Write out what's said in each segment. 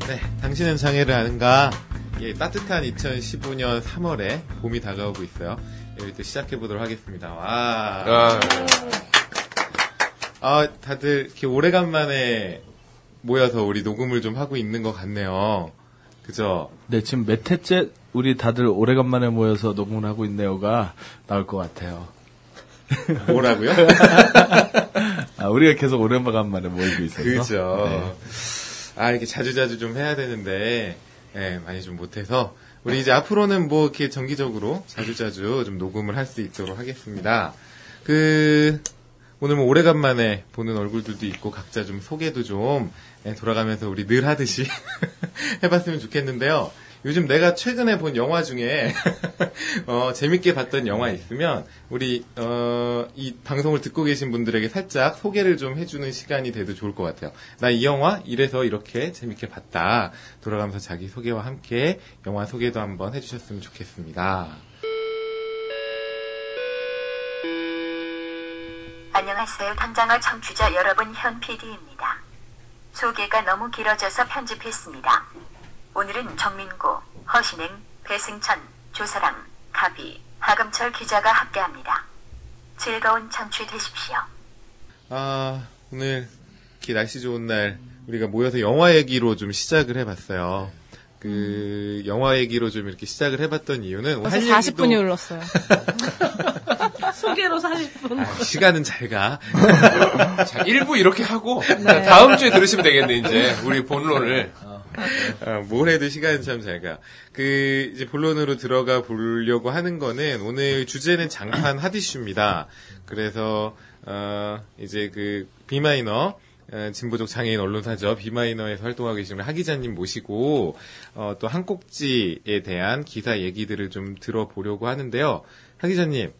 네, 당신은 장애를 아는가? 예, 따뜻한 2015년 3월에 봄이 다가오고 있어요. 여기 또 시작해보도록 하겠습니다. 와. 다들 이렇게 오래간만에 모여서 우리 녹음을 좀 하고 있는 것 같네요. 그죠? 네, 지금 몇 회째 우리 다들 오래간만에 모여서 녹음을 하고 있네요가 나올 것 같아요. 뭐라고요? 우리가 계속 오랜만에 모이고 있어서. 그죠. 네. 이렇게 자주자주 좀 해야 되는데, 네, 많이 좀 못해서, 우리 이제 앞으로는 뭐 이렇게 정기적으로 자주자주 좀 녹음을 할 수 있도록 하겠습니다. 오늘 뭐 오래간만에 보는 얼굴들도 있고, 각자 좀 소개도 좀 돌아가면서 우리 늘 하듯이 해봤으면 좋겠는데요. 요즘 내가 최근에 본 영화 중에 재밌게 봤던 영화 있으면 우리 이 방송을 듣고 계신 분들에게 살짝 소개를 좀 해주는 시간이 돼도 좋을 것 같아요. 나 이 영화 이래서 이렇게 재밌게 봤다. 돌아가면서 자기 소개와 함께 영화 소개도 한번 해주셨으면 좋겠습니다. 안녕하세요. 당장어 청취자 여러분, 현 PD입니다. 소개가 너무 길어져서 편집했습니다. 오늘은 정민구, 허신행, 배승천, 조사랑, 가비, 하금철 기자가 함께합니다. 즐거운 청취 되십시오. 오늘 이렇게 날씨 좋은 날 우리가 모여서 영화 얘기로 좀 시작을 해봤어요. 영화 얘기로 좀 이렇게 시작을 해봤던 이유는 벌써 40분이 흘렀어요. 소개로 40분. 시간은 잘 가. 자, 1부 이렇게 하고 다음 주에 들으시면 되겠네. 이제 우리 본론을. 뭘 해도 시간은 참 잘 가. 이제 본론으로 들어가 보려고 하는 거는 오늘 주제는 장판 핫이슈입니다. 그래서, 이제 비마이너, 진보적 장애인 언론사죠. 비마이너에서 활동하고 계시는 하 기자님 모시고, 또 한꼭지에 대한 기사 얘기들을 좀 들어보려고 하는데요. 하 기자님.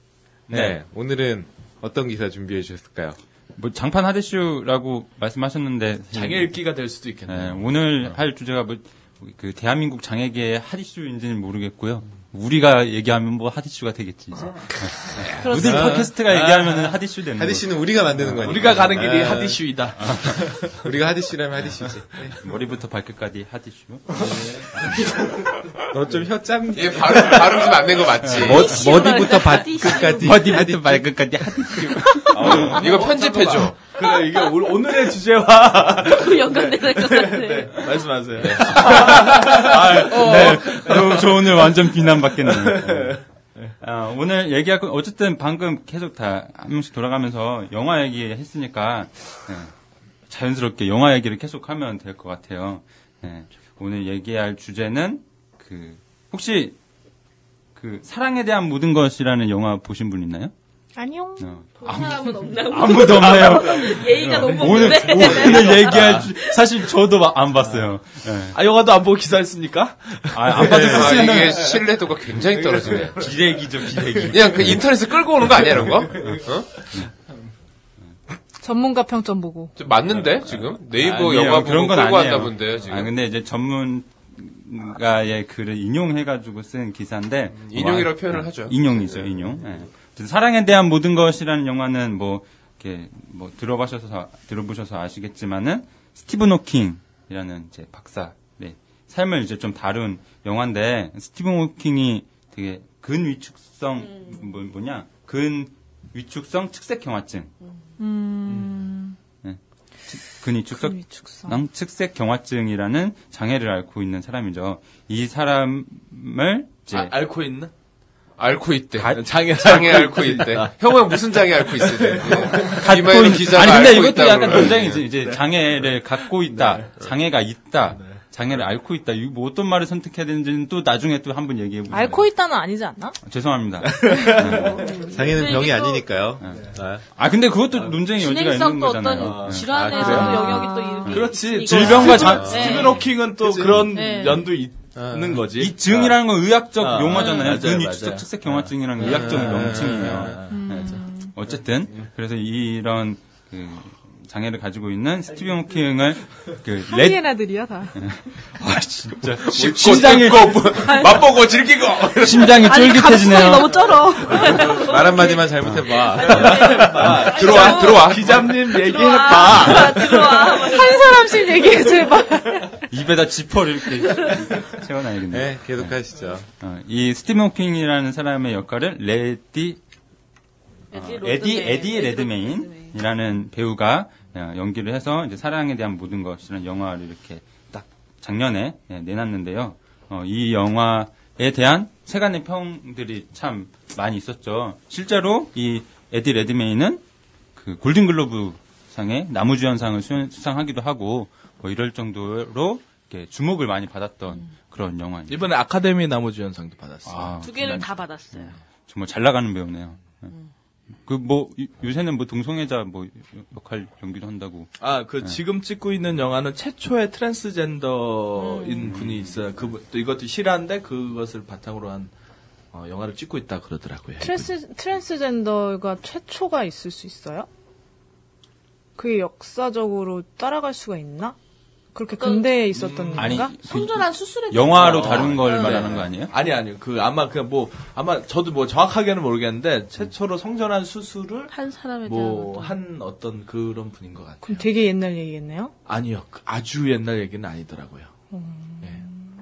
네. 오늘은 어떤 기사 준비해 주셨을까요? 뭐 장판 핫이슈라고 말씀하셨는데 장애 읽기가 될 수도 있겠네요. 네, 오늘 할 주제가 대한민국 장애계의 핫이슈인지는 모르겠고요. 우리가 얘기하면 뭐 핫이슈가 되겠지 이제. 우리 팟캐스트가 얘기하면은 핫이슈 되는 거. 핫이슈는 우리가 만드는 거니까. 우리가 가는 길이 핫이슈이다. 우리가 핫이슈라면 핫이슈지. 네. 머리부터 발끝까지 핫이슈. 너 좀 혀 짠. 얘 발음 좀 안 된 거 맞지? 머리부터 발끝까지. 머리부터 발끝까지 핫이슈. 이거 편집해줘. 그래, 이게 오늘의 주제와 연관되는 것 같아. 네, 말씀하세요. 네. 저 오늘 완전 비난받겠네요. 오늘 얘기할 건, 어쨌든 방금 계속 다 한 명씩 돌아가면서 영화 얘기 했으니까, 자연스럽게 영화 얘기를 계속 하면 될 것 같아요. 오늘 얘기할 주제는, 혹시, 사랑에 대한 모든 것이라는 영화 보신 분 있나요? 아니요. 본 사람은 없나? 아무도 없네요. 예의가 너무 오늘 얘기할 사실 저도 안 봤어요. 영화도 안 보고 기사했습니까? 안 받았으면 이게 신뢰도가 굉장히 떨어지네. 기레기죠, 기레기. 그냥 인터넷에 끌고 오는 거 아니야, 이런 거? 전문가 평점 보고. 좀 맞는데, 지금? 네이버 아니에요. 영화 그런 보고 건 끌고 아니에요. 왔나 본데요, 지금. 근데 이제 전문가의 글을 인용해가지고 쓴 기사인데. 인용이라고 표현을 하죠. 인용이죠, 인용. 사랑에 대한 모든 것이라는 영화는 들어보셔서 아시겠지만은, 스티븐 호킹이라는 이제 박사의 삶을 이제 좀 다룬 영화인데, 스티븐 호킹이 되게 근위축성, 근위축성 측색경화증. 근위축성 측색경화증이라는 장애를 앓고 있는 사람이죠. 이 사람을 이제 앓고 있나? 앓고 있대. 장애 앓고 있대. 형은 무슨 장애 앓고 있을 때? 갖고 기자가 아니 근데 앓고 이것도 있다고 약간 그러는데. 굉장히 이제 장애를 갖고 있다, 장애가 있다, 장애를 앓고 있다. 이거 뭐 어떤 말을 선택해야 되는지는 또 나중에 또 한번 얘기해 보세요. 앓고 있다는 아니지 않나? 죄송합니다. 장애는 병이 이게 또- 아니니까요. 근데 그것도 논쟁의 여지가 있는 진행성도 거잖아요. 어떤 질환에서도 그래요? 영역이 또 이렇게 그렇지. 있으니까. 질병과 스티븐 호킹은 또 그런 네. 연도 있는 거지. 이 증이라는 건 의학적 아, 용어잖아요. 맞아요, 근위축적 맞아요. 측색경화증이라는 의학적 명칭이며. 어쨌든 그래서 이런 장애를 가지고 있는 스티븐 호킹을 그 하이에나들이야 다. 아 진짜 심장이 맛보고 즐기고. 심장이 아니 가슴이 쫄깃해지네요. 너무 쩔어. 말 한마디만 잘못해봐. 들어와. 기자님 얘기해봐. 들어와. 한 사람씩 얘기해 제발. 입에다 지퍼를 이렇게 채워놔야겠네요. 네, 계속하시죠. 이 스티븐 호킹이라는 사람의 역할을 에디 레드메인이라는 배우가 연기를 해서 이제 사랑에 대한 모든 것이라는 영화를 이렇게 딱 작년에 내놨는데요. 이 영화에 대한 세간의 평들이 참 많이 있었죠. 실제로 이 에디 레드메인은 그 골든글로브 상의 나무주연상을 수상하기도 하고 뭐 이럴 정도로 이렇게 주목을 많이 받았던 그런 영화입니다. 이번에 아카데미 나무주연상도 받았어요. 두 개를 다 받았어요. 정말 잘 나가는 배우네요. 그 뭐 요새는 뭐 동성애자 뭐 역할 연기도 한다고. 지금 찍고 있는 영화는 최초의 트랜스젠더인 분이 있어요. 그분 또 이것도 실화인데 그것을 바탕으로 한 영화를 찍고 있다 그러더라고요. 트랜스젠더가 최초가 있을 수 있어요? 그게 역사적으로 따라갈 수가 있나? 그렇게 근대에 있었던 아니, 건가? 성전환 수술에 영화로 다룬 걸 말하는 거 아니에요? 아니요. 아마 저도 뭐 정확하게는 모르겠는데 최초로 성전환 수술을 한 사람에 대한 한 어떤 그런 분인 것 같아요. 그럼 되게 옛날 얘기겠네요? 아니요. 아주 옛날 얘기는 아니더라고요.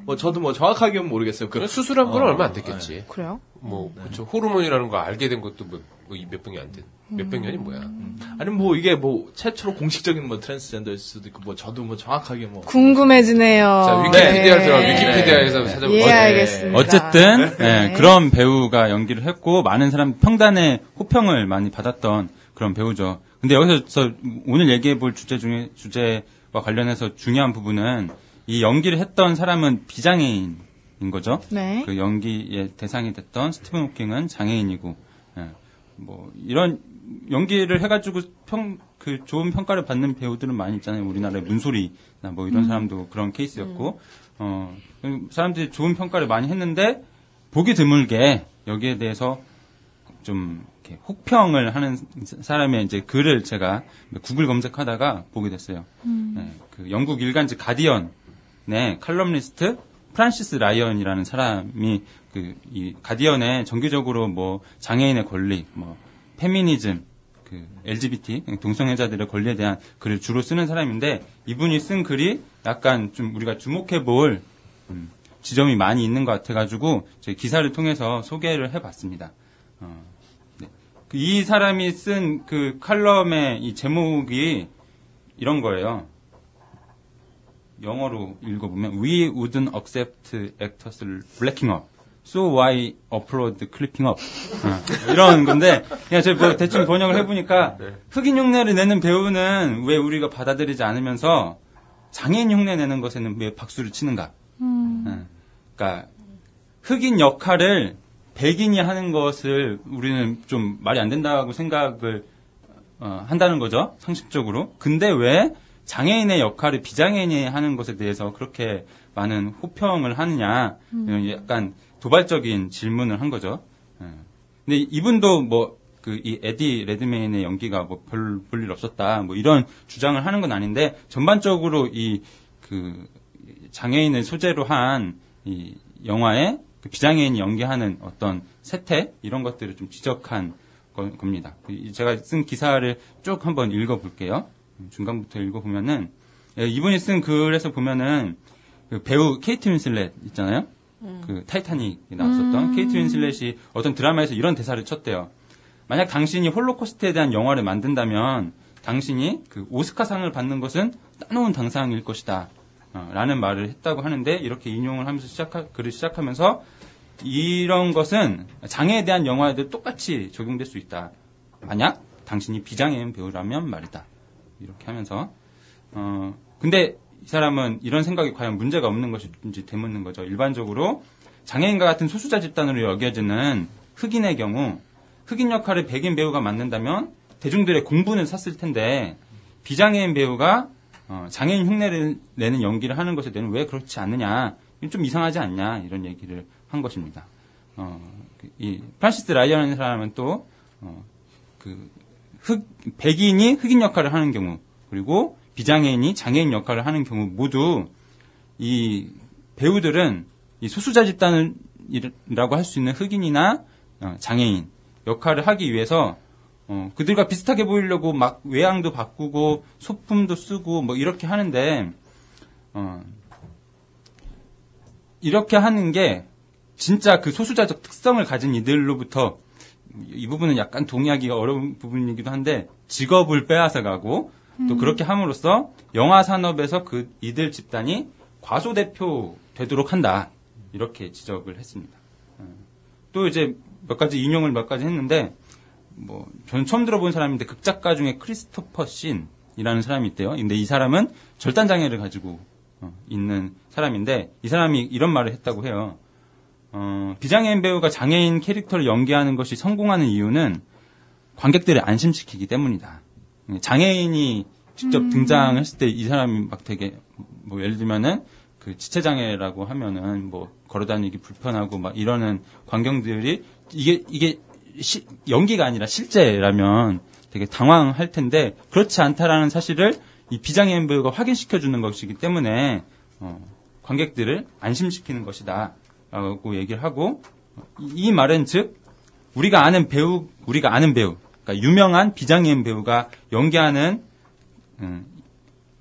뭐 저도 뭐 정확하게는 모르겠어요. 수술한 건 얼마 안 됐겠지. 그래요? 뭐 그쵸. 호르몬이라는 거 알게 된 것도 뭐 몇 병이 안 된. 몇백 년이 뭐야. 아니면 뭐 이게 뭐 최초로 공식적인 뭐 트랜스젠더일 수도 있고 뭐 저도 뭐 정확하게 뭐 궁금해지네요. 자, 위키피디아를 들어가 위키피디아에서 찾아볼게요. 예, 알겠습니다. 어쨌든 그런 배우가 연기를 했고 많은 사람 평단의 호평을 많이 받았던 그런 배우죠. 근데 여기서 오늘 얘기해 볼 주제와 관련해서 중요한 부분은 이 연기를 했던 사람은 비장애인인 거죠. 네. 그 연기의 대상이 됐던 스티븐 호킹은 장애인이고 뭐 이런 연기를 해가지고 좋은 평가를 받는 배우들은 많이 있잖아요. 우리나라의 문소리나 뭐 이런 사람도 그런 케이스였고, 사람들이 좋은 평가를 많이 했는데, 보기 드물게 여기에 대해서 좀 이렇게 혹평을 하는 사람의 이제 글을 제가 구글 검색하다가 보게 됐어요. 그 영국 일간지 가디언의 칼럼니스트 프란시스 라이언이라는 사람이 이 가디언에 정기적으로 뭐 장애인의 권리, 뭐 페미니즘, 그 LGBT 동성애자들의 권리에 대한 글을 주로 쓰는 사람인데 이분이 쓴 글이 약간 좀 우리가 주목해볼 지점이 많이 있는 것 같아가지고 제 기사를 통해서 소개를 해봤습니다. 네. 이 사람이 쓴 그 칼럼의 이 제목이 이런 거예요. 영어로 읽어보면 We wouldn't accept actors blacking up. So why upload clipping up? 이런 건데 그냥 제가 뭐 대충 번역을 해보니까 흑인 흉내를 내는 배우는 왜 우리가 받아들이지 않으면서 장애인 흉내 내는 것에는 왜 박수를 치는가? 그러니까 흑인 역할을 백인이 하는 것을 우리는 좀 말이 안 된다고 생각을 한다는 거죠. 상식적으로. 근데 왜 장애인의 역할을 비장애인이 하는 것에 대해서 그렇게 많은 호평을 하느냐. 약간 도발적인 질문을 한 거죠. 근데 이분도 뭐, 이 에디 레드메인의 연기가 뭐 별 볼 일 없었다. 뭐 이런 주장을 하는 건 아닌데, 전반적으로 장애인을 소재로 한 이 영화에 비장애인이 연기하는 어떤 세태, 이런 것들을 좀 지적한 겁니다. 제가 쓴 기사를 쭉 한번 읽어볼게요. 중간부터 읽어보면은, 이분이 쓴 글에서 보면은, 그 배우 케이트 윈슬렛 있잖아요? 그 타이타닉에 나왔었던 케이트 윈슬렛이 어떤 드라마에서 이런 대사를 쳤대요. 만약 당신이 홀로코스트에 대한 영화를 만든다면 당신이 그 오스카상을 받는 것은 따놓은 당상일 것이다. 라는 말을 했다고 하는데 이렇게 인용을 하면서 글을 시작하면서 이런 것은 장애에 대한 영화에도 똑같이 적용될 수 있다. 만약 당신이 비장애인 배우라면 말이다. 이렇게 하면서 근데 이 사람은 이런 생각이 과연 문제가 없는 것인지 되묻는 거죠. 일반적으로 장애인과 같은 소수자 집단으로 여겨지는 흑인의 경우 흑인 역할을 백인 배우가 맡는다면 대중들의 공분을 샀을 텐데 비장애인 배우가 장애인 흉내를 내는 연기를 하는 것에 대해서는 왜 그렇지 않느냐. 좀 이상하지 않냐. 이런 얘기를 한 것입니다. 이 프란시스 라이언이라는 사람은 또 백인이 흑인 역할을 하는 경우 그리고 비장애인이 장애인 역할을 하는 경우 모두 이 배우들은 이 소수자 집단이라고 할 수 있는 흑인이나 장애인 역할을 하기 위해서 그들과 비슷하게 보이려고 막 외양도 바꾸고 소품도 쓰고 뭐 이렇게 하는데 이렇게 하는 게 진짜 그 소수자적 특성을 가진 이들로부터 이 부분은 약간 동의하기가 어려운 부분이기도 한데 직업을 빼앗아 가고 또 그렇게 함으로써 영화 산업에서 그 이들 집단이 과소대표 되도록 한다. 이렇게 지적을 했습니다. 또 이제 몇 가지 인용을 몇 가지 했는데 뭐 저는 처음 들어본 사람인데 극작가 중에 크리스토퍼 신이라는 사람이 있대요. 근데 이 사람은 절단 장애를 가지고 있는 사람인데 이 사람이 이런 말을 했다고 해요. 비장애인 배우가 장애인 캐릭터를 연기하는 것이 성공하는 이유는 관객들을 안심시키기 때문이다. 장애인이 직접 등장했을 때 이 사람이 막 되게 뭐 예를 들면은 그 지체장애라고 하면은 뭐 걸어다니기 불편하고 막 이러는 광경들이 이게 연기가 아니라 실제라면 되게 당황할 텐데 그렇지 않다라는 사실을 이 비장애인 배우가 확인시켜주는 것이기 때문에 관객들을 안심시키는 것이다라고 얘기를 하고 이 말은 즉 우리가 아는 배우 그러니까 유명한 비장애인 배우가 연기하는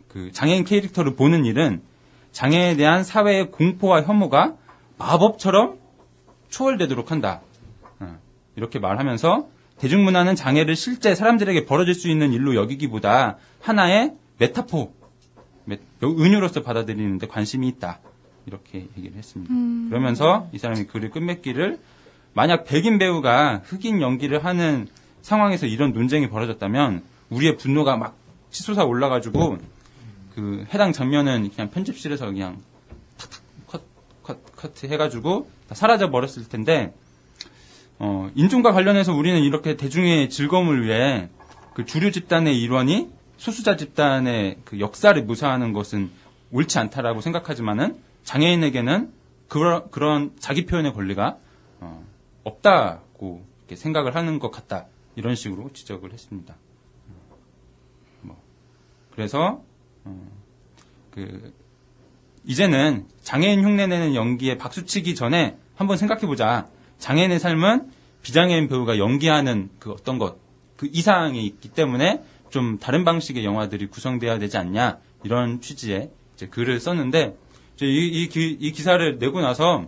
그 장애인 캐릭터를 보는 일은 장애에 대한 사회의 공포와 혐오가 마법처럼 초월되도록 한다. 이렇게 말하면서 대중문화는 장애를 실제 사람들에게 벌어질 수 있는 일로 여기기보다 하나의 메타포, 은유로서 받아들이는데 관심이 있다. 이렇게 얘기를 했습니다. 그러면서 이 사람이 글을 끝맺기를 만약 백인 배우가 흑인 연기를 하는 상황에서 이런 논쟁이 벌어졌다면 우리의 분노가 막 치솟아 올라가지고 그 해당 장면은 그냥 편집실에서 그냥 탁탁 컷 해가지고 다 사라져 버렸을 텐데 인종과 관련해서 우리는 이렇게 대중의 즐거움을 위해 그 주류 집단의 일원이 소수자 집단의 그 역사를 묘사하는 것은 옳지 않다라고 생각하지만은 장애인에게는 그런 자기 표현의 권리가 없다고 이렇게 생각을 하는 것 같다. 이런 식으로 지적을 했습니다. 그래서 이제는 장애인 흉내내는 연기에 박수치기 전에 한번 생각해보자. 장애인의 삶은 비장애인 배우가 연기하는 그 어떤 것, 그 이상이 있기 때문에 좀 다른 방식의 영화들이 구성돼야 되지 않냐 이런 취지의 이제 글을 썼는데 이 기사를 내고 나서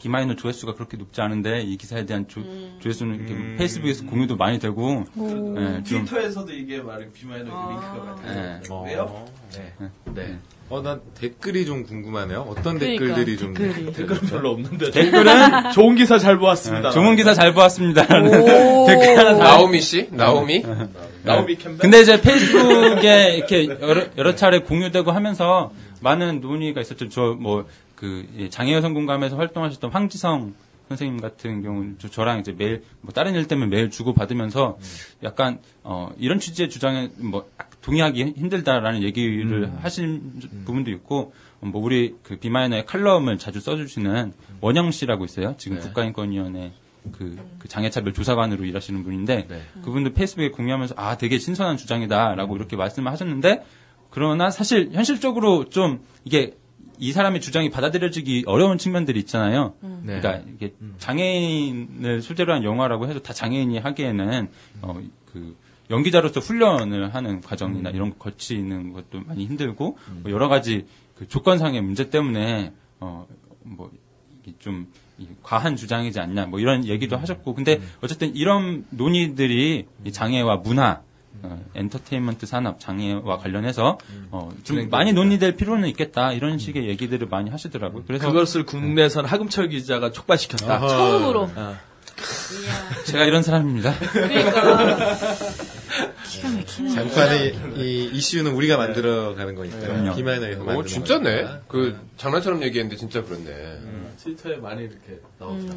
비마이너 조회수가 그렇게 높지 않은데 이 기사에 대한 조회수는 이렇게 페이스북에서 공유도 많이 되고 좀 트위터에서도 이게 말이 비마이너 링크가 많이 왜요? 네. 난 댓글이 좀 궁금하네요. 어떤 그러니까, 댓글들이 좀 댓글은 별로 없는데 댓글은 좋은 기사 잘 보았습니다. 좋은 기사 잘 보았습니다. 댓글 하나 다. 나오미 씨? 나오미 캠벨? 근데 이제 페이스북에 이렇게 여러 차례 공유되고 하면서 많은 논의가 있었죠. 장애 여성 공감에서 활동하셨던 황지성 선생님 같은 경우는 저랑 이제 매일 다른 일 때문에 매일 주고 받으면서 약간 이런 취지의 주장에 동의하기 힘들다라는 얘기를 하신 부분도 있고 우리 그 비마이너의 칼럼을 자주 써주시는 원영 씨라고 있어요. 지금 국가인권위원회 그 장애차별 조사관으로 일하시는 분인데 그분도 페이스북에 공유하면서 되게 신선한 주장이다라고 이렇게 말씀을 하셨는데 그러나 사실 현실적으로 좀 이게 이 사람의 주장이 받아들여지기 어려운 측면들이 있잖아요. 그러니까 이게 장애인을 소재로 한 영화라고 해도 다 장애인이 하기에는 그 연기자로서 훈련을 하는 과정이나 이런 거 거치는 것도 많이 힘들고 여러 가지 그 조건상의 문제 때문에 이게 좀 과한 주장이지 않냐 이런 얘기도 하셨고 근데 어쨌든 이런 논의들이 이 장애와 문화 엔터테인먼트 산업 장애와 관련해서 좀 많이 논의될 필요는 있겠다 이런 식의 얘기들을 많이 하시더라고요. 그래서 그것을 국내선 하금철 기자가 촉발시켰다. 처음으로. 제가 이런 사람입니다. 그러니까. 기가 막히네. 장판의 이 이슈는 우리가 만들어가는 거니까. 비마이너에서 만드는 진짜네. 거니까. 그 장난처럼 얘기했는데 진짜 그렇네. 트위터에 많이 이렇게 나오죠.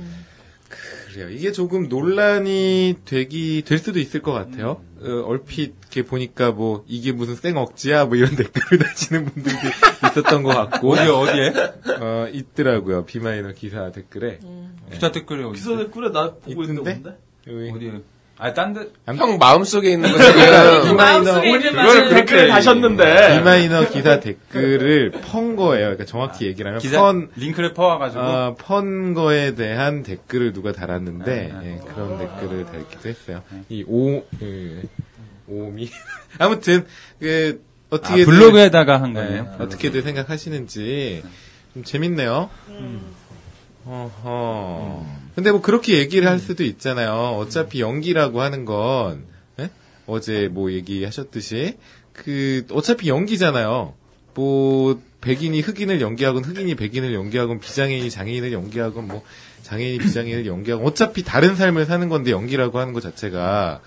그래요. 이게 조금 논란이 될 수도 있을 것 같아요. 얼핏 이렇게 보니까 이게 무슨 쌩 억지야 이런 댓글을 다시는 분들이 있었던 것 같고. 어디에? 있더라고요. 비마이너 기사 댓글에. 기사 댓글에 기사 댓글에 나 보고 있는데 있던데? 없는데? 어디에? 형 마음속에 있는 거 지금 비마이너 그걸 댓글을 다셨는데 비마이너 기사 댓글을 펀 거예요. 그러니까 정확히 얘기를 하면 기사 링크를 퍼와가지고 펀 거에 대한 댓글을 누가 달았는데 예, 그런 댓글을 달기도 했어요. 이 오미 아무튼 그 어떻게 블로그에다가 한 거네요. 어떻게들 생각하시는지 좀 재밌네요. 근데 뭐 그렇게 얘기를 할 수도 있잖아요. 어차피 연기라고 하는 건 예? 어제 뭐 얘기하셨듯이 그 어차피 연기잖아요. 뭐 백인이 흑인을 연기하건 흑인이 백인을 연기하건 비장애인이 장애인을 연기하건 뭐 장애인이 비장애인을 연기하건 어차피 다른 삶을 사는 건데 연기라고 하는 것 자체가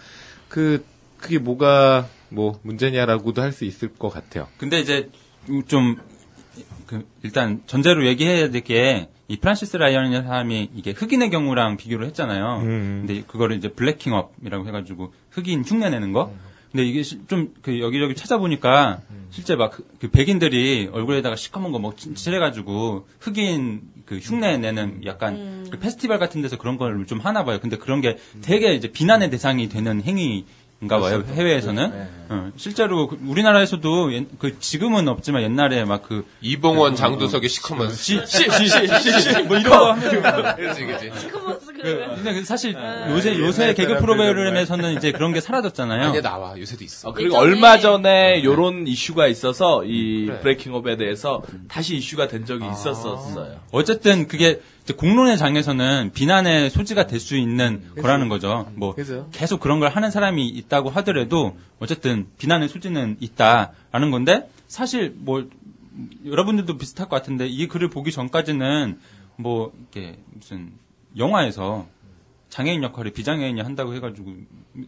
그게 뭐가 뭐 문제냐라고도 할 수 있을 것 같아요. 근데 이제 좀 일단 전제로 얘기해야 될 게 이 프란시스 라이언이라는 사람이 이게 흑인의 경우랑 비교를 했잖아요. 근데 그거를 이제 블랙킹업이라고 해가지고 흑인 흉내내는 거. 근데 이게 좀 여기저기 찾아보니까 실제 막 그 백인들이 얼굴에다가 시커먼 거 뭐 칠해가지고 흑인 그 흉내내는 약간 그 페스티벌 같은 데서 그런 걸 좀 하나 봐요. 근데 그런 게 되게 이제 비난의 대상이 되는 행위인가 봐요. 해외에서는. 실제로 우리나라에서도 지금은 없지만 옛날에 막 이봉원 장두석의 시커먼 뭐 이런 거 하면 그지. 근데 사실 요새 개그 프로그램에서는 이제 그런 게 사라졌잖아요. 아니야 나와 요새도 있어. 그리고 얼마 전에 요런 이슈가 있어서 이 브레이킹업에 대해서 다시 이슈가 된 적이 있었어요. 어쨌든 그게 이제 공론의 장에서는 비난의 소지가 될 수 있는 거라는 거죠. 뭐 계속 그런 걸 하는 사람이 있다고 하더라도 어쨌든 비난의 소지는 있다라는 건데 사실 뭐 여러분들도 비슷할 것 같은데 이 글을 보기 전까지는 뭐 이렇게 무슨 영화에서 장애인 역할을 비장애인이 한다고 해가지고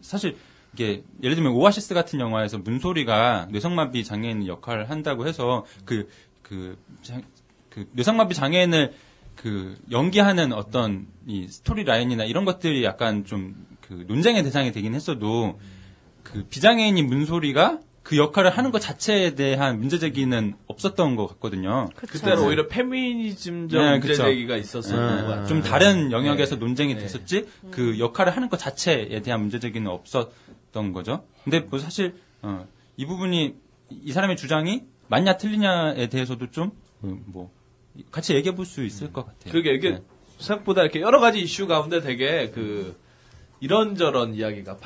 사실 이게 예를 들면 오아시스 같은 영화에서 문소리가 뇌성마비 장애인 역할을 한다고 해서 그 뇌성마비 장애인을 연기하는 어떤 이 스토리 라인이나 이런 것들이 약간 좀 논쟁의 대상이 되긴 했어도 비장애인인 문소리가 그 역할을 하는 것 자체에 대한 문제 제기는 없었던 것 같거든요. 그때는 오히려 페미니즘적 문제 제기가 있었던 것 같아요. 좀 다른 영역에서 논쟁이 됐었지 그 역할을 하는 것 자체에 대한 문제 제기는 없었던 거죠. 근데 뭐 사실 이 부분이 이 사람의 주장이 맞냐 틀리냐에 대해서도 좀 뭐 같이 얘기해 볼 수 있을 것 같아요. 그게 이게 생각보다 이렇게 여러 가지 이슈 가운데 되게 이런저런 이야기가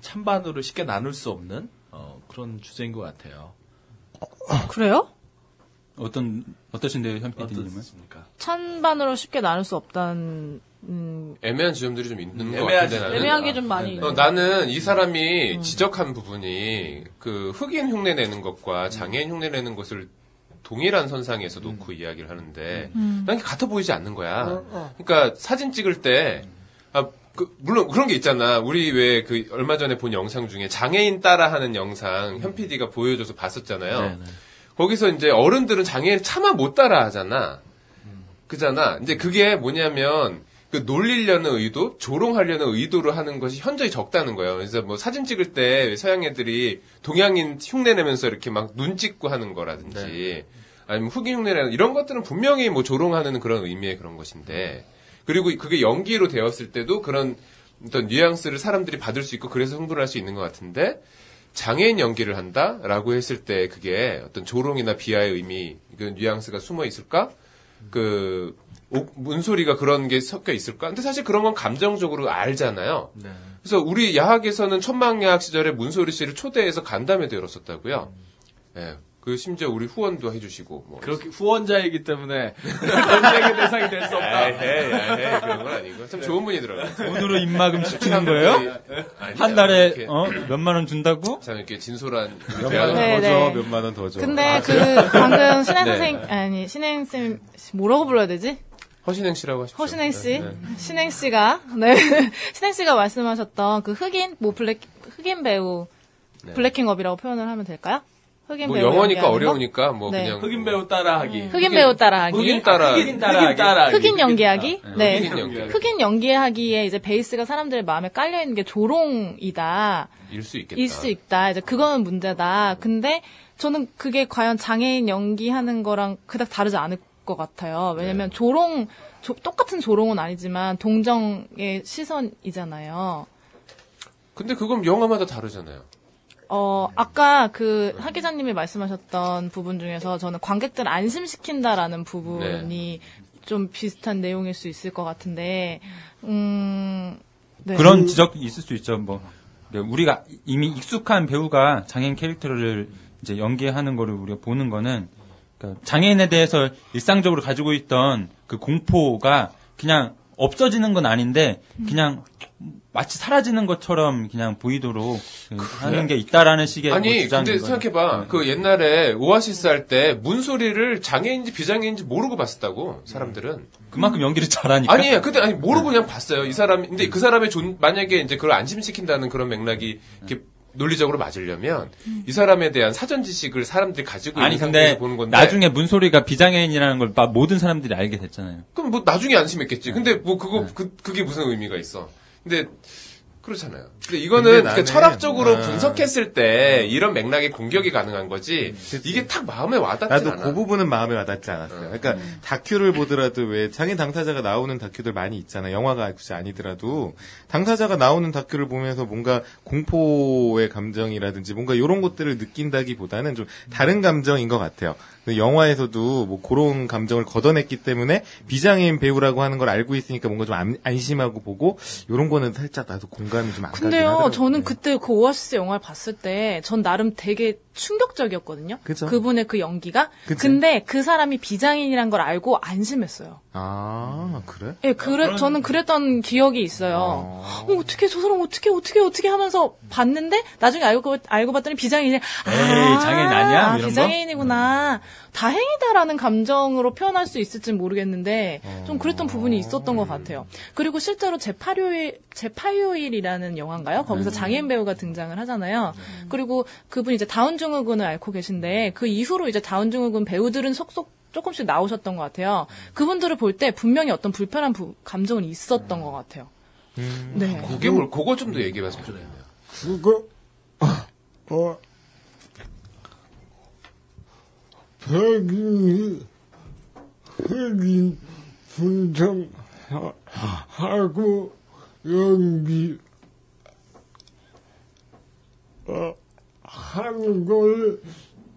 찬반으로 쉽게 나눌 수 없는 그런 주제인 것 같아요. 그래요? 어떠신데요, 현 PD님은? 어떻습니까? 찬반으로 쉽게 나눌 수 없다는 애매한 지점들이 좀 있는 것 같은데 나는. 애매한 게 좀 많이 있네. 나는 이 사람이 지적한 부분이 흑인 흉내 내는 것과 장애인 흉내 내는 것을 동일한 선상에서 놓고 이야기를 하는데 난 같아 보이지 않는 거야. 그러니까 사진 찍을 때 물론 그런 게 있잖아. 우리 왜 얼마 전에 본 영상 중에 장애인 따라하는 영상 현 PD가 보여줘서 봤었잖아요. 네네. 거기서 이제 어른들은 장애인 차마 못 따라하잖아. 그잖아. 이제 그게 뭐냐면 놀리려는 의도, 조롱하려는 의도로 하는 것이 현저히 적다는 거예요. 그래서 뭐 사진 찍을 때 서양 애들이 동양인 흉내내면서 이렇게 막 눈 찍고 하는 거라든지 아니면 흑인 흉내내는 이런 것들은 분명히 뭐 조롱하는 그런 의미의 그런 것인데 그리고 그게 연기로 되었을 때도 그런 어떤 뉘앙스를 사람들이 받을 수 있고 그래서 흥분할 수 있는 것 같은데 장애인 연기를 한다라고 했을 때 그게 어떤 조롱이나 비하의 의미, 그 뉘앙스가 숨어 있을까? 문소리가 그런 게 섞여 있을까? 근데 사실 그런 건 감정적으로 알잖아요. 네. 그래서 우리 야학에서는 천막야학 시절에 문소리 씨를 초대해서 간담회 들었었다고요. 예. 심지어 우리 후원도 해주시고. 뭐. 그렇게 후원자이기 때문에 논쟁의 대상이 될 수 없다. 에이, 그런 건 아니고. 참 좋은 분이 들어요. 돈으로 입막음 시키는 거예요? 한 달에 몇만 원 준다고? 참 이렇게 진솔한. 몇만 원 더 줘. 근데 방금 신행쌤 뭐라고 불러야 되지? 허신행 씨라고 하십시오. 허신행 씨, 네. 신행 씨가 신행 씨가 말씀하셨던 흑인 배우 블랙킹업이라고 표현을 하면 될까요? 흑인 뭐 배우 영어니까 어려우니까 뭐 네. 그냥 흑인 배우 따라하기. 흑인 배우 따라하기. 흑인 따라하기. 흑인 연기하기. 네. 흑인 연기하기. 흑인 연기하기에 이제 베이스가 사람들의 마음에 깔려 있는 게 조롱이다. 일 수 있다. 이제 그거는 문제다. 근데 저는 그게 과연 장애인 연기하는 거랑 그닥 다르지 않을 것 같아요. 왜냐면 똑같은 조롱은 아니지만 동정의 시선이잖아요. 근데 그건 영화마다 다르잖아요. 아까 하 기자님이 말씀하셨던 부분 중에서 저는 관객들 안심시킨다라는 부분이 좀 비슷한 내용일 수 있을 것 같은데, 네. 그런 지적이 있을 수 있죠. 우리가 이미 익숙한 배우가 장애인 캐릭터를 이제 연기하는 거를 우리가 보는 거는, 그러니까 장애인에 대해서 일상적으로 가지고 있던 그 공포가 그냥 없어지는 건 아닌데, 그냥 마치 사라지는 것처럼 그냥 보이도록 하는 게 있다라는 식의 아니, 주장인 근데 거예요. 생각해봐. 그 옛날에 오아시스 할 때 문소리를 장애인지 비장애인지 모르고 봤었다고, 사람들은. 그만큼 연기를 잘하니까. 아니에요. 근데 모르고 그냥 봤어요. 이 사람, 근데 그 사람의 만약에 이제 그걸 안심시킨다는 그런 맥락이 이렇게 논리적으로 맞으려면 이 사람에 대한 사전 지식을 사람들이 가지고 있는 상태에서 보는 건데. 나중에 문소리가 비장애인이라는 걸 모든 사람들이 알게 됐잖아요. 그럼 뭐 나중에 안심했겠지. 근데 그게 무슨 의미가 있어. 근데 그렇잖아요. 근데 이거는 근데 철학적으로 분석했을 때 이런 맥락의 공격이 가능한 거지. 이게 딱 마음에 와닿지 않아. 나도 그 부분은 마음에 와닿지 않았어요. 그러니까 다큐를 보더라도 왜 장애인 당사자가 나오는 다큐들 많이 있잖아요. 영화가 굳이 아니더라도 당사자가 나오는 다큐를 보면서 뭔가 공포의 감정이라든지 뭔가 이런 것들을 느낀다기보다는 좀 다른 감정인 것 같아요. 영화에서도 뭐 그런 감정을 걷어냈기 때문에 비장애인 배우라고 하는 걸 알고 있으니까 뭔가 좀 안심하고 보고 이런 거는 살짝 나도 공감이 좀 안 가긴 근데요, 하더라고요. 저는 그때 그 오아시스 영화를 봤을 때 전 나름 되게 충격적이었거든요. 그죠. 그분의 그 연기가. 그치. 근데 그 사람이 비장애인이란 걸 알고 안심했어요. 아, 그래? 예, 저는 그랬던 기억이 있어요. 어떻게 저 사람 어떻게 하면서 봤는데 나중에 알고 봤더니 비장애인이 장애인 아니야? 이런 거? 비장애인이구나. 다행이다라는 감정으로 표현할 수 있을진 모르겠는데 좀 그랬던 부분이 있었던 것 같아요. 그리고 실제로 제8요일이라는 영화인가요? 거기서 장애인 배우가 등장을 하잖아요. 그리고 그분이 이제 다운 증후군을 앓고 계신데 그 이후로 이제 다운 증후군 배우들은 속속 조금씩 나오셨던 것 같아요. 그분들을 볼 때 분명히 어떤 불편한 감정은 있었던 것 같아요. 네. 그거 좀 더 얘기해봤으면 좋겠네요. 흑인 분장하고 연기 하는 걸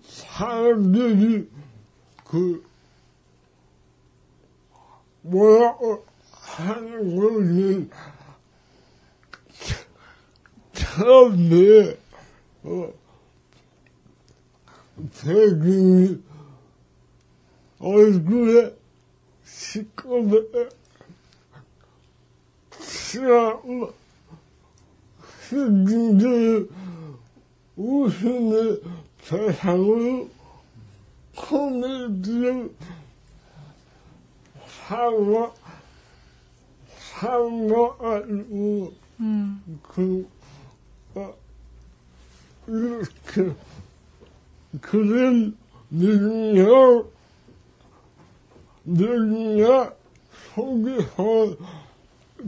사람들이 하는 거는 처음에 흑인이 얼굴에 시꺼매 흑인들 웃음의 대상으로 코미디를 상어하고 이렇게 그런 능력 속에서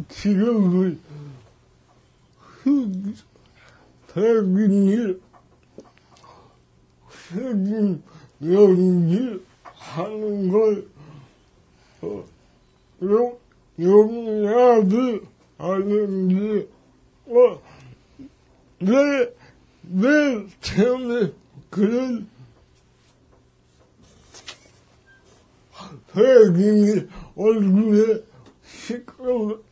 지금의 흑인 연기 하는 걸 용납이 아닌지 내 때문에 그런 흑인이 얼굴에 시끄러워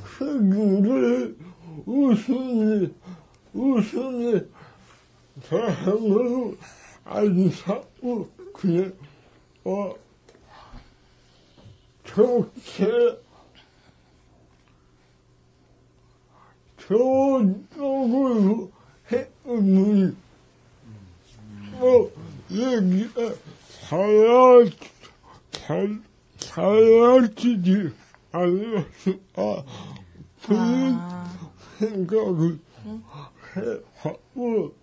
흑인을 웃음이 대상으로 안 사고 그냥 좋은 쪽으로 해오는 얘기가 잘하지 않았을까 그런 생각을 해하고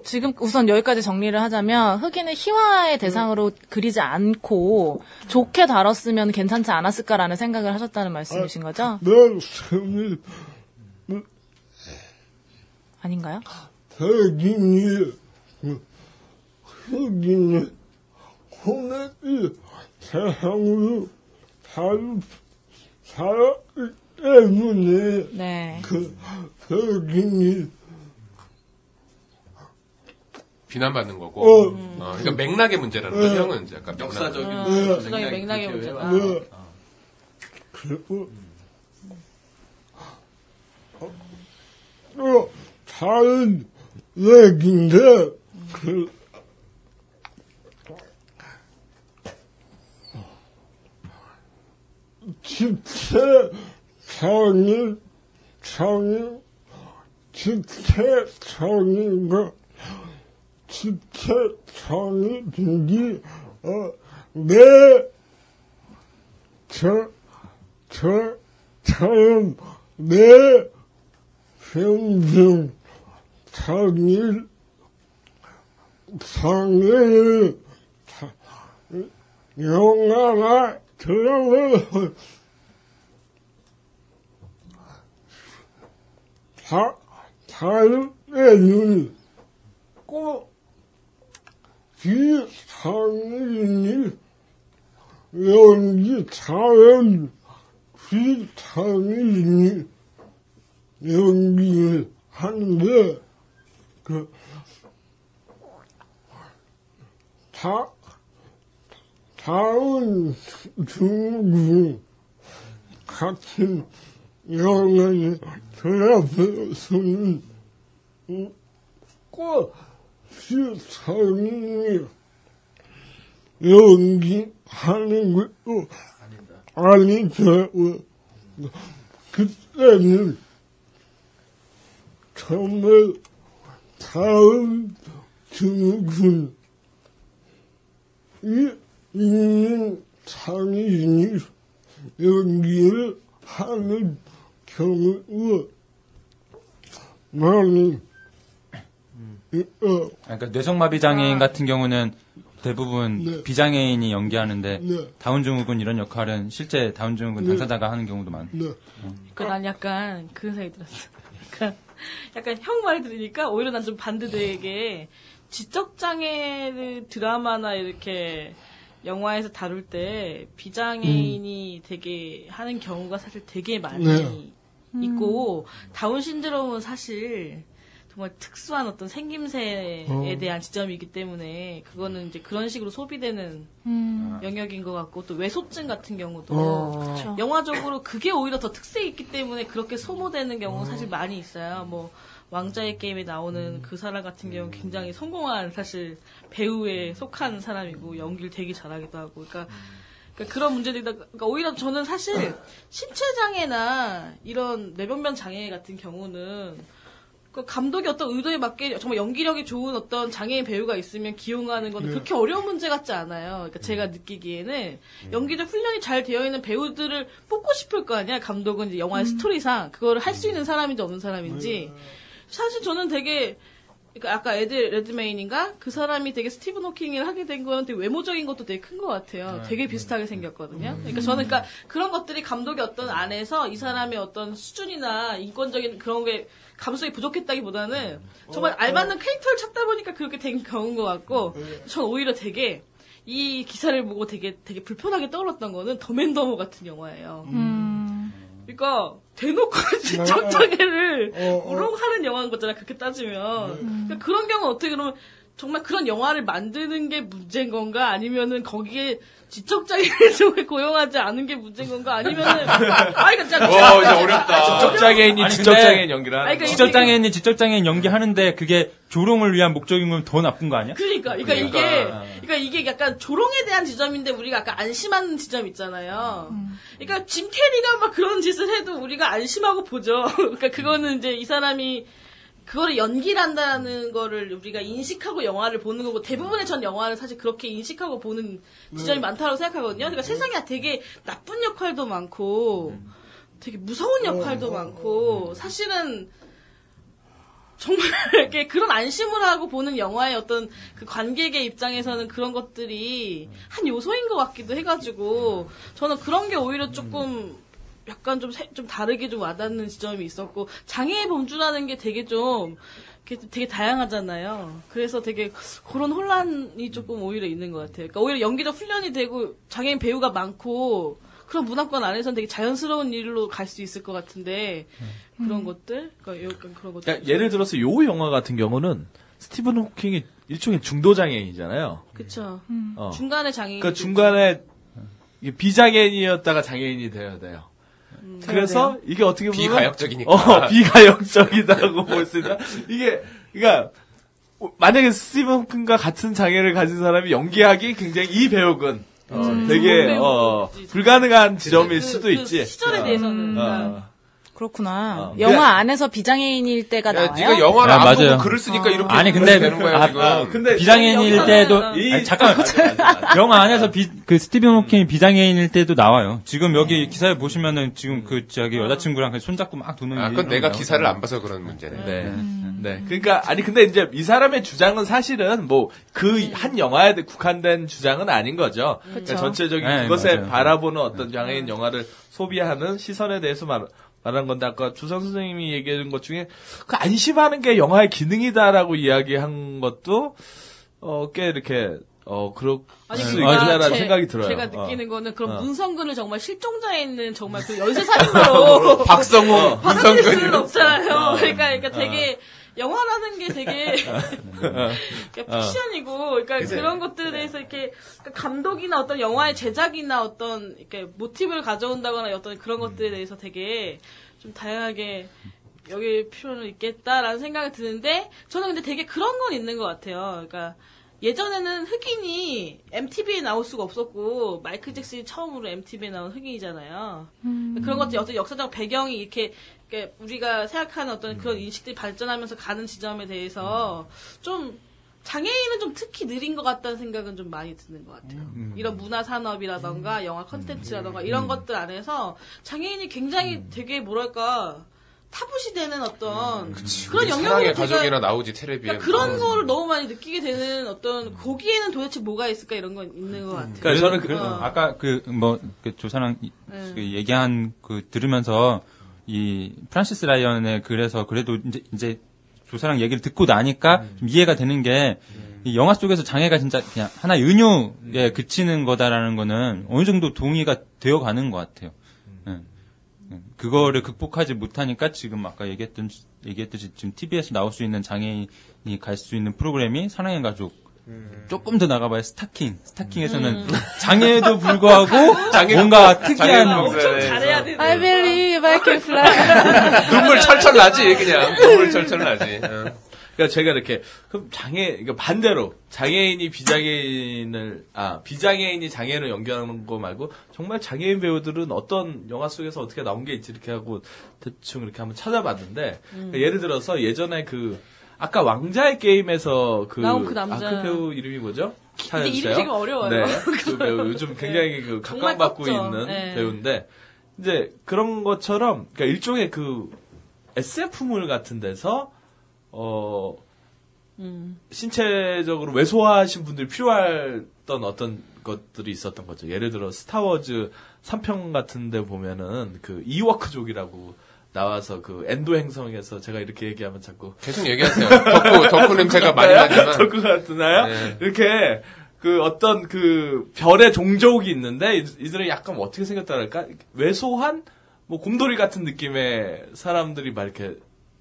지금 우선 여기까지 정리를 하자면 흑인을 희화의 대상으로 그리지 않고 좋게 다뤘으면 괜찮지 않았을까라는 생각을 하셨다는 말씀이신 거죠? 네, 아닌가요? 흑인이 코미디 대상으로 때문에 네. 흑인이 비난받는 거고. 어. 그러니까 맥락의 문제라는 거죠. 형은 이제 약간 역사적인 역사적인 맥락의 그렇게 문제다. 네. 그리고 또 다른 얘기인데 지체성인과 지체성이든지 저처럼 내 평생 상일 상일 영화가 들어가서 다른 꼭 비상인이 연기 잘한 비상인이 연기를 하는데 다운 중국 같은 영화를 들어서는 꼭 비상인이 연기하는 것도 아니죠. 그때는 정말 다음 중국은 있는 장인이 연기를 하는 경우가 많이 그러니까 뇌성마비 장애인 같은 경우는 대부분 네. 비장애인이 연기하는데 네. 다운증후군 이런 역할은 실제 다운증후군 당사자가 하는 경우도 많아요. 네. 그러니까 난 약간 그런 생각이 들었어. 그러니까 약간 형 말 들으니까 오히려 난 좀 반대되게 지적장애를 드라마나 이렇게 영화에서 다룰 때 비장애인이 되게 하는 경우가 사실 되게 많이 네. 있고 다운 신드롬은 사실 정말 특수한 어떤 생김새에 대한 지점이기 때문에 그거는 이제 그런 식으로 소비되는 영역인 것 같고 또 외소증 같은 경우도 영화적으로 그게 오히려 더 특색이 있기 때문에 그렇게 소모되는 경우가 사실 많이 있어요. 뭐 왕자의 게임에 나오는 그 사람 같은 경우는 굉장히 성공한 사실 배우에 속한 사람이고 연기를 되게 잘하기도 하고 그러니까 그런 문제들이다. 그러니까 오히려 저는 사실 신체 장애나 이런 뇌변변 장애 같은 경우는 그 감독이 어떤 의도에 맞게 정말 연기력이 좋은 어떤 장애인 배우가 있으면 기용하는 건 그렇게 어려운 문제 같지 않아요. 그러니까 제가 느끼기에는 연기적 훈련이 잘 되어 있는 배우들을 뽑고 싶을 거 아니야. 감독은 이제 영화의 스토리상 그거를 할 수 있는 사람인지 없는 사람인지. 사실 저는 되게 그러니까 아까 레드메인인가 그 사람이 되게 스티븐 호킹을 하게 된 거는 되게 외모적인 것도 되게 큰 것 같아요. 되게 비슷하게 생겼거든요. 그러니까 저는 그러니까 그런 것들이 감독이 어떤 안에서 이 사람의 어떤 수준이나 인권적인 그런 게 감수성이 부족했다기보다는 정말 알맞는 캐릭터를 찾다 보니까 그렇게 된 경우인 것 같고 전 오히려 되게 이 기사를 보고 되게 불편하게 떠올랐던 거는 더맨더머 같은 영화예요. 그러니까 대놓고 지적장애를 우롱하는 영화인 거잖아. 그렇게 따지면 그러니까 그런 경우 어떻게 그러면 정말 그런 영화를 만드는 게 문제인 건가 아니면은 거기에 지적장애인을 고용하지 않은 게 문제인 건가 아니면은 그러니까 진짜 어렵다. 지적장애인이 아니, 지적장애인 연기를 하는 아니, 그러니까 지적장애인이 지적장애인 연기하는데 그게 조롱을 위한 목적인 건 더 나쁜 거 아니야? 그러니까 이게 약간 조롱에 대한 지점인데 우리가 약간 안심하는 지점 있잖아요. 그러니까 짐 캐리가 막 그런 짓을 해도 우리가 안심하고 보죠. 그러니까 그거는 이제 이 사람이 그거를 연기를 한다는 거를 우리가 인식하고 영화를 보는 거고 대부분의 전 영화를 사실 그렇게 인식하고 보는 지점이 많다고 생각하거든요. 그러니까 세상에 되게 나쁜 역할도 많고 되게 무서운 역할도 많고 사실은 정말 이렇게 그런 안심을 하고 보는 영화의 어떤 그 관객의 입장에서는 그런 것들이 한 요소인 것 같기도 해가지고 저는 그런 게 오히려 조금 약간 좀 다르게 좀 와닿는 지점이 있었고 장애의 범주라는 게 되게 되게 다양하잖아요. 그래서 되게 그런 혼란이 조금 오히려 있는 것 같아요. 그러니까 오히려 연기적 훈련이 되고 장애인 배우가 많고 그런 문화권 안에서는 되게 자연스러운 일로 갈 수 있을 것 같은데 그런 것들, 그러니까 약간 그런 것들. 그러니까 예를 들어서 요 영화 같은 경우는 스티븐 호킹이 일종의 중도 장애인이잖아요. 그쵸. 어. 중간에 장애인. 그러니까 중간에 이게 비장애인이었다가 장애인이 되어야 돼요. 그래서 이게 어떻게 보면 비가역적이니까. 비가역적이다고 볼 수 있다. 이게 그러니까 만약에 스티븐 호킹과 같은 장애를 가진 사람이 연기하기 굉장히 이 배역은 되게 불가능한 지점일 수도 있지. 시절에 대해서는. 그렇구나. 어. 영화 안에서 비장애인일 때가 야, 나와요? 네가 영화를 야, 안 맞아요. 보고 글을 쓰니까 이렇게 아니, 근데, 되는 거야, 지금. 근데 비장애인일 여기서는- 때도, 이- 아니, 잠깐, 영화 안에서 그 스티븐 호킹이 비장애인일 때도 나와요. 지금 여기 기사에 보시면은 지금 그 저기 여자친구랑 같이 손잡고 막 도는. 아, 그건 내가 기사를 안 봐서 그런 문제네. 네. 네. 그러니까 아니 근데 이제 이 사람의 주장은 사실은 뭐 그 한 영화에 국한된 주장은 아닌 거죠. 그러니까 전체적인 네, 그것에 맞아요. 바라보는 어떤 장애인 영화를 소비하는 시선에 대해서 말한 건데 아까 주상 선생님이 얘기한 것 중에 그 안심하는 게 영화의 기능이다라고 이야기한 것도 꽤 이렇게 그럴 수 있다라는 생각이 들어요. 제가 느끼는 거는 그런 어. 문성근을 정말 실종자에 있는 정말 그 연쇄살인마로 박성호, 받아들일 수는 문성근. 없잖아요. 그러니까 되게 영화라는 게 되게 픽션이고, 그러니까 그런 것들에 대해서 이렇게 감독이나 어떤 영화의 제작이나 어떤 이렇게 모티브를 가져온다거나 어떤 그런 것들에 대해서 되게 좀 다양하게 여기 필요는 있겠다라는 생각이 드는데 저는 근데 되게 그런 건 있는 것 같아요. 그러니까 예전에는 흑인이 MTV에 나올 수가 없었고 마이클 잭슨이 처음으로 MTV에 나온 흑인이잖아요. 그런 것들이 어떤 역사적 배경이 이렇게 우리가 생각하는 어떤 그런 인식들이 발전하면서 가는 지점에 대해서 좀 장애인은 좀 특히 느린 것 같다는 생각은 좀 많이 드는 것 같아요. 이런 문화 산업이라던가 영화 콘텐츠라던가 이런 것들 안에서 장애인이 굉장히 되게 뭐랄까 타부시되는 어떤 그런 사랑의 영역을 가족이나 나오지 텔레비에. 그러니까 그런 거를 너무 많이 느끼게 되는 어떤 거기에는 도대체 뭐가 있을까 이런 건 있는 것 같아요. 그러니까 저는 아까 그 조사랑 그 얘기한 그 들으면서 이 프란시스 라이언의 그래서 그래도 이제 조사랑 얘기를 듣고 나니까 좀 이해가 되는 게 이 영화 속에서 장애가 진짜 그냥 하나의 은유에 그치는 거다라는 거는 어느 정도 동의가 되어 가는 것 같아요. 그거를 극복하지 못하니까 지금 아까 얘기했듯이 지금 TV에서 나올 수 있는 장애인이 갈 수 있는 프로그램이 사랑의 가족. 조금 더 나가봐야 스타킹에서는 장애에도 불구하고 뭔가 특이한 엄청 잘해야 되는. I believe I can fly. 눈물 철철 나지, 그냥. 눈물 철철 나지. 그러니까 제가 이렇게 그럼 그러니까 반대로 장애인이 비장애인이 장애인을 연기하는 거 말고 정말 장애인 배우들은 어떤 영화 속에서 어떻게 나온 게 있지 이렇게 하고 대충 이렇게 한번 찾아봤는데 그러니까 예를 들어서 예전에 아까 왕자의 게임에서 나온 그 남자. 그 배우 이름이 뭐죠? 근데 이름이 되게 어려워요. 네. 그 배우 요즘 굉장히 정말 각광받고 컸죠. 있는 네. 배우인데 이제 그런 것처럼 그러니까 일종의 SF물 같은 데서 신체적으로 왜소하신 분들이 필요했던 어떤 것들이 있었던 거죠. 예를 들어 스타워즈 3편 같은 데 보면은 이워크족이라고 나와서 엔도 행성에서 제가 이렇게 얘기하면 자꾸 계속 얘기하세요. 덕후 냄새가 많이 나지만. 덕후 같나요? 네. 이렇게 어떤 별의 종족이 있는데 이들은 약간 어떻게 생겼다랄까? 왜소한 곰돌이 같은 느낌의 사람들이 막 이렇게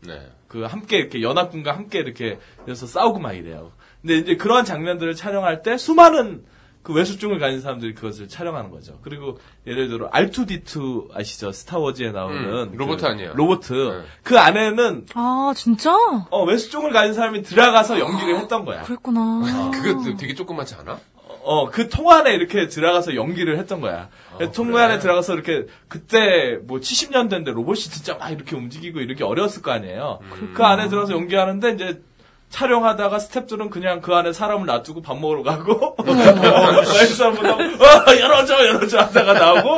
네. 함께 이렇게 연합군과 함께 이렇게 해서 싸우고 막 이래요. 근데 이제 그러한 장면들을 촬영할 때 수많은 외소증을 가진 사람들이 그것을 촬영하는 거죠. 그리고 예를 들어 R2D2 아시죠? 스타워즈에 나오는 로봇 아니에요? 로봇. 네. 그 안에는 아, 진짜? 외소증을 가진 사람이 들어가서 연기를 했던 거야. 그랬구나. 그거 되게 조그맣지 않아? 그 통 안에 이렇게 들어가서 연기를 했던 거야. 통 안에 들어가서 이렇게, 그때 70년대인데 로봇이 진짜 막 이렇게 움직이고 이렇게 어려웠을 거 아니에요. 그 안에 들어가서 연기하는데 이제 촬영하다가 스태프들은 그냥 그 안에 사람을 놔두고 밥 먹으러 가고, 열어줘 하다가 나오고,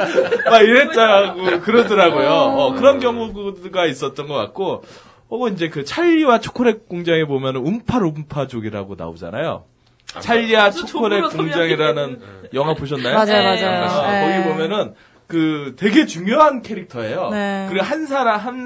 막 이랬다고 그러더라고요. 그런 경우가 있었던 것 같고, 혹은 이제 찰리와 초콜릿 공장에 보면은 움파룸파족이라고 나오잖아요. 찰리와 초콜릿 공장이라는 영화 보셨나요? 맞아요. 거기 보면은 되게 중요한 캐릭터예요. 네. 그리고 한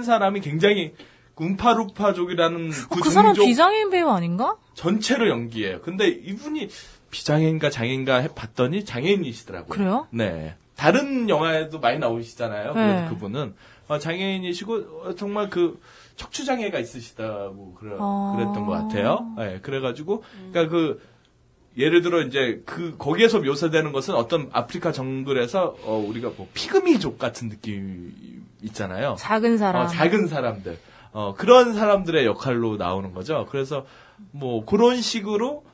사람이 굉장히 움파루파족이라는 그 사람 비장애인 배우 아닌가? 전체로 연기해요. 근데 이분이 비장애인가 장애인가 봤더니 장애인이시더라고요. 그래요? 네. 다른 영화에도 많이 나오시잖아요. 네. 그분은 장애인이시고 정말 그 척추 장애가 있으시다고 그랬던 것 같아요. 네, 그래가지고 그러니까 예를 들어 이제 거기에서 묘사되는 것은 어떤 아프리카 정글에서 우리가 뭐 피그미족 같은 느낌 있잖아요. 작은 사람. 작은 사람들. 그런 사람들의 역할로 나오는 거죠. 그래서 뭐 그런 식으로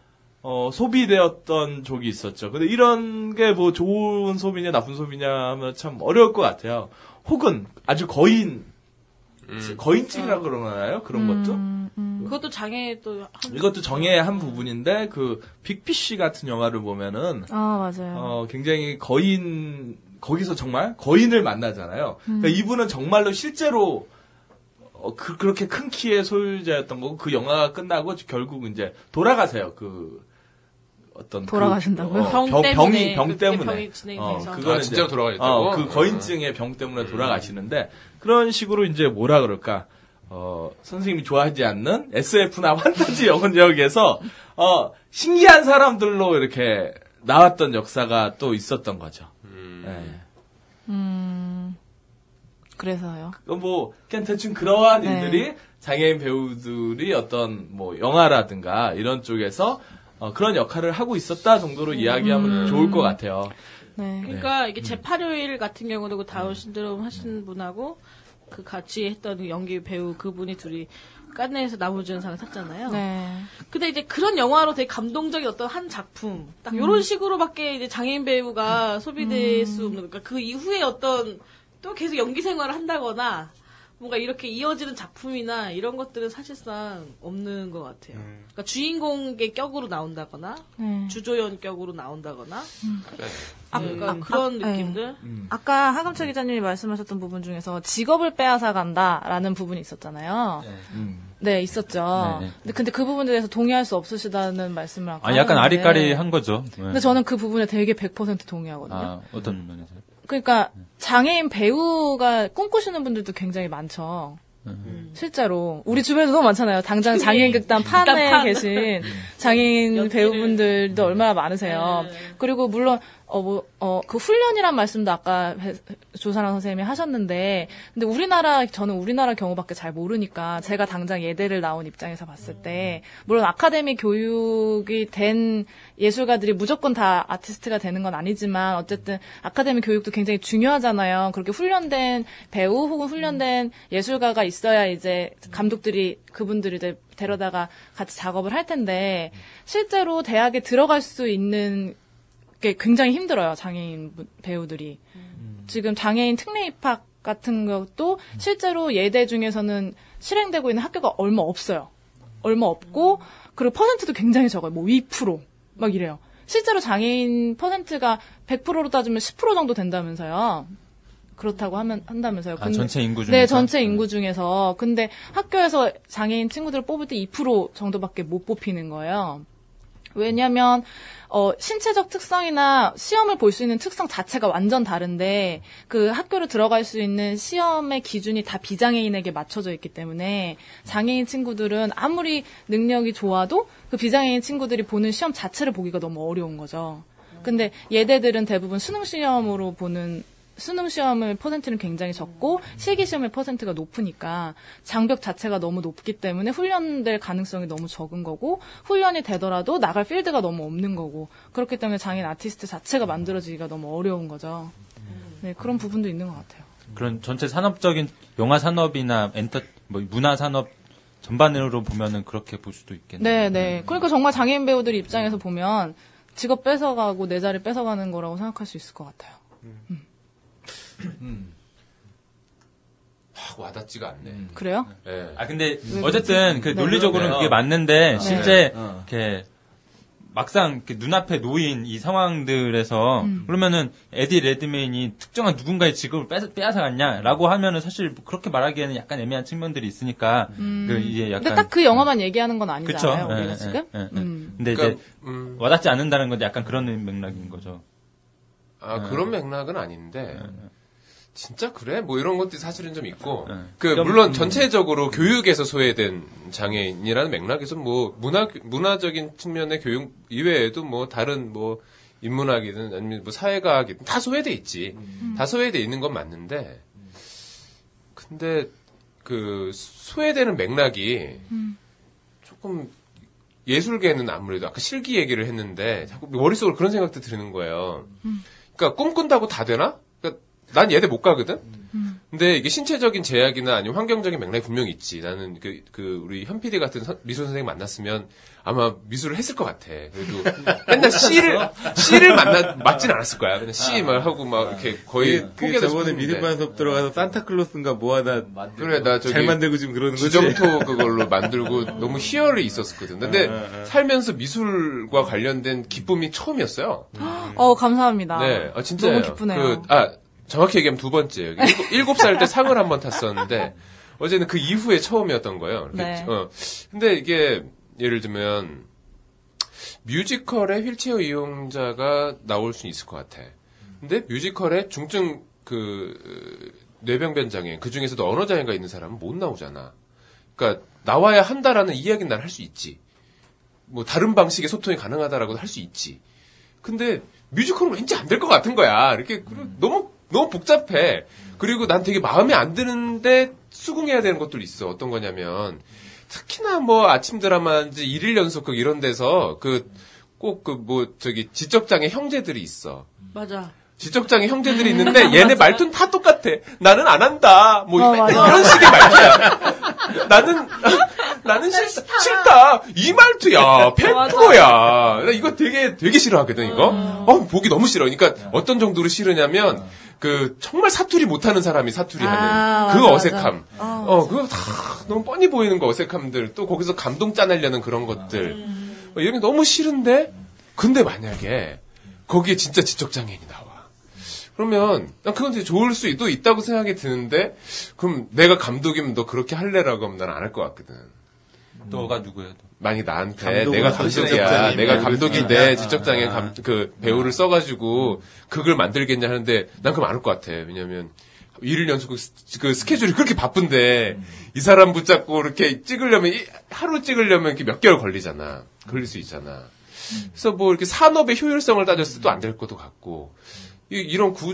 소비되었던 족이 있었죠. 근데 이런 게 뭐 좋은 소비냐 나쁜 소비냐 하면 참 어려울 것 같아요. 혹은 아주 거인증이라고 그러나요? 그런 것도? 그것도 장애 또 이것도 정의의 한 부분인데 빅피쉬 같은 영화를 보면은 맞아요. 굉장히 거기서 정말 거인을 만나잖아요. 그러니까 이분은 정말로 실제로 그렇게 큰 키의 소유자였던 거고 그 영화가 끝나고 결국 이제 돌아가세요. 돌아가신다고요? 병 때문에. 병 때문에. 병이 진행돼서. 그거는 진짜로 돌아가셨다고? 그 거인증의 병 때문에 돌아가시는데 그런 식으로 이제 뭐라 그럴까? 선생님이 좋아하지 않는 SF나 판타지 영역에서 신기한 사람들로 이렇게 나왔던 역사가 또 있었던 거죠. 네. 그래서요. 뭐 그냥 대충 그러한 네. 일들이 장애인 배우들이 어떤 뭐 영화라든가 이런 쪽에서 그런 역할을 하고 있었다 정도로 이야기하면 좋을 것 같아요. 네. 그러니까 이게 제8요일 같은 경우도 그 다운 신드롬 하신 분하고 그 같이 했던 연기 배우 그분이 둘이 깐네에서 나무주연상을 탔잖아요. 네. 근데 이제 그런 영화로 되게 감동적인 어떤 한 작품, 딱 이런 식으로밖에 이제 장애인 배우가 소비될 수 없는, 그러니까 그 이후에 어떤 또 계속 연기 생활을 한다거나 뭔가 이렇게 이어지는 작품이나 이런 것들은 사실상 없는 것 같아요. 그러니까 주인공의 격으로 나온다거나 주조연 격으로 나온다거나 그런 느낌들. 아까 하감철 기자님이 말씀하셨던 부분 중에서 직업을 빼앗아 간다라는 부분이 있었잖아요. 네, 있었죠. 네. 근데 그 부분에 대해서 동의할 수 없으시다는 말씀을 아까 약간 하셨는데. 아리까리한 거죠. 네. 근데 저는 그 부분에 되게 100% 동의하거든요. 어떤 면에서? 그러니까 장애인 배우가 꿈꾸시는 분들도 굉장히 많죠. 실제로 우리 주변에도 너무 많잖아요. 당장 장애인 극단 판에 계신 장애인 배우분들도 얼마나 많으세요. 그리고 물론 그 훈련이란 말씀도 아까 조사랑 선생님이 하셨는데, 근데 저는 우리나라 경우밖에 잘 모르니까 제가 당장 예대를 나온 입장에서 봤을 때, 물론 아카데미 교육이 된 예술가들이 무조건 다 아티스트가 되는 건 아니지만 어쨌든 아카데미 교육도 굉장히 중요하잖아요. 그렇게 훈련된 배우 혹은 훈련된 예술가가 있어야 이제 감독들이 그분들이 이제 데려다가 같이 작업을 할 텐데, 실제로 대학에 들어갈 수 있는 게 굉장히 힘들어요, 장애인 배우들이. 지금 장애인 특례 입학 같은 것도 실제로 예대 중에서는 실행되고 있는 학교가 얼마 없어요. 얼마 없고, 그리고 퍼센트도 굉장히 적어요. 뭐 2%. 막 이래요. 실제로 장애인 퍼센트가 100%로 따지면 10% 정도 된다면서요. 그렇다고 한다면서요. 전체 인구 중에서? 네, 전체 인구 중에서. 근데 학교에서 장애인 친구들을 뽑을 때 2% 정도밖에 못 뽑히는 거예요. 왜냐면 신체적 특성이나 시험을 볼 수 있는 특성 자체가 완전 다른데 그 학교로 들어갈 수 있는 시험의 기준이 다 비장애인에게 맞춰져 있기 때문에 장애인 친구들은 아무리 능력이 좋아도 그 비장애인 친구들이 보는 시험 자체를 보기가 너무 어려운 거죠. 근데 예대들은 대부분 수능 시험의 퍼센트는 굉장히 적고 실기 시험의 퍼센트가 높으니까 장벽 자체가 너무 높기 때문에 훈련될 가능성이 너무 적은 거고, 훈련이 되더라도 나갈 필드가 너무 없는 거고, 그렇기 때문에 장애인 아티스트 자체가 만들어지기가 너무 어려운 거죠. 네, 그런 부분도 있는 것 같아요. 그런 전체 산업적인 영화 산업이나 문화 산업 전반으로 보면은 그렇게 볼 수도 있겠네요. 네. 그러니까 정말 장애인 배우들 입장에서 보면 직업 뺏어가고 내 자리 뺏어가는 거라고 생각할 수 있을 것 같아요. 와닿지가 않네. 그래요? 네. 근데 어쨌든 그 논리적으로는 네. 그게 맞는데 실제 네. 이렇게 막상 이렇게 눈앞에 놓인 이 상황들에서 그러면은 에디 레드메인이 특정한 누군가의 직업을 빼앗아갔냐라고 하면은 사실 뭐 그렇게 말하기에는 약간 애매한 측면들이 있으니까 이게 약간 근데 딱 그 영화만 얘기하는 건 아니잖아요. 그쵸? 우리가 지금. 근데 그러니까, 이제 와닿지 않는다는 건 약간 그런 맥락인 거죠. 그런 맥락은 아닌데 진짜 그래? 뭐 이런 것들이 사실은 좀 있고 그럼, 물론 전체적으로 교육에서 소외된 장애인이라는 맥락에서 뭐 문화적인 측면의 교육 이외에도 뭐 다른 뭐 인문학이든 아니면 뭐 사회과학이든 다 소외돼 있지. 다 소외돼 있는 건 맞는데, 근데 그 소외되는 맥락이 조금 예술계는 아무래도 아까 실기 얘기를 했는데 자꾸 머릿속으로 그런 생각도 드는 거예요. 그러니까 꿈꾼다고 다 되나? 그러니까 난 예대 못 가거든. 근데 이게 신체적인 제약이나 아니면 환경적인 맥락이 분명히 있지. 나는 우리 현 PD 같은 미술 선생님 만났으면 아마 미술을 했을 것 같아. 그래도 맨날 C를 맞진 않았을 거야. 그냥 C만 하고 막 이렇게 거의 포기해서 저번에 미술관 수업 들어가서 산타클로스인가 뭐 하다 그래 나 저기 잘 만들고 지금 그러는 거지. 지점토 그걸로 만들고 너무 희열이 있었거든. 근데 살면서 미술과 관련된 기쁨이 처음이었어요. 감사합니다. 네, 진짜요. 너무 기쁘네요. 정확히 얘기하면 두 번째예요. 7살 때 상을 한번 탔었는데 어제는 그 이후에 처음이었던 거예요. 네. 근데 이게 예를 들면 뮤지컬에 휠체어 이용자가 나올 수 있을 것 같아. 근데 뮤지컬에 중증 뇌병변 장애, 그 중에서도 언어 장애가 있는 사람은 못 나오잖아. 그러니까 나와야 한다라는 이야기는 난 할 수 있지. 뭐 다른 방식의 소통이 가능하다라고도 할 수 있지. 근데 뮤지컬은 왠지 안 될 것 같은 거야. 이렇게 너무 복잡해. 그리고 난 되게 마음에 안 드는데 수긍해야 되는 것도 있어. 어떤 거냐면 특히나 뭐 아침 드라마인지 1일 연속극 이런 데서 지적장애 형제들이 있어. 맞아. 지적장애 형제들이 있는데 얘네 말투는 다 똑같아. 나는 안 한다. 뭐 이런 식의 말투야. 나는 싫다. 이 말투야. 100%야. 나 이거 되게 싫어하거든, 이거. 보기 너무 싫어. 그러니까 어떤 정도로 싫으냐면, 정말 사투리 못하는 사람이 사투리 하는 그 어색함. 그거 다 너무 뻔히 보이는 거 어색함들. 또 거기서 감동 짜내려는 그런 것들. 이런 게 너무 싫은데, 근데 만약에 거기에 진짜 지적장애인이 나와. 그러면 난 그건 되게 좋을 수도 있다고 생각이 드는데, 그럼 내가 감독이면 너 그렇게 할래라고 하면 난 안 할 것 같거든. 너가 누구야? 만약에 나한테 내가 감독이야, 내가 감독인데 지적장애 배우를 써가지고 극을 만들겠냐 하는데 난 그럼 안 할 것 같아. 왜냐면 1일 연속 스케줄이 그렇게 바쁜데 이 사람 붙잡고 이렇게 찍으려면 하루 찍으려면 이렇게 몇 개월 걸리잖아. 걸릴 수 있잖아. 그래서 뭐 이렇게 산업의 효율성을 따졌을 때도 안 될 것도 같고 이런 구조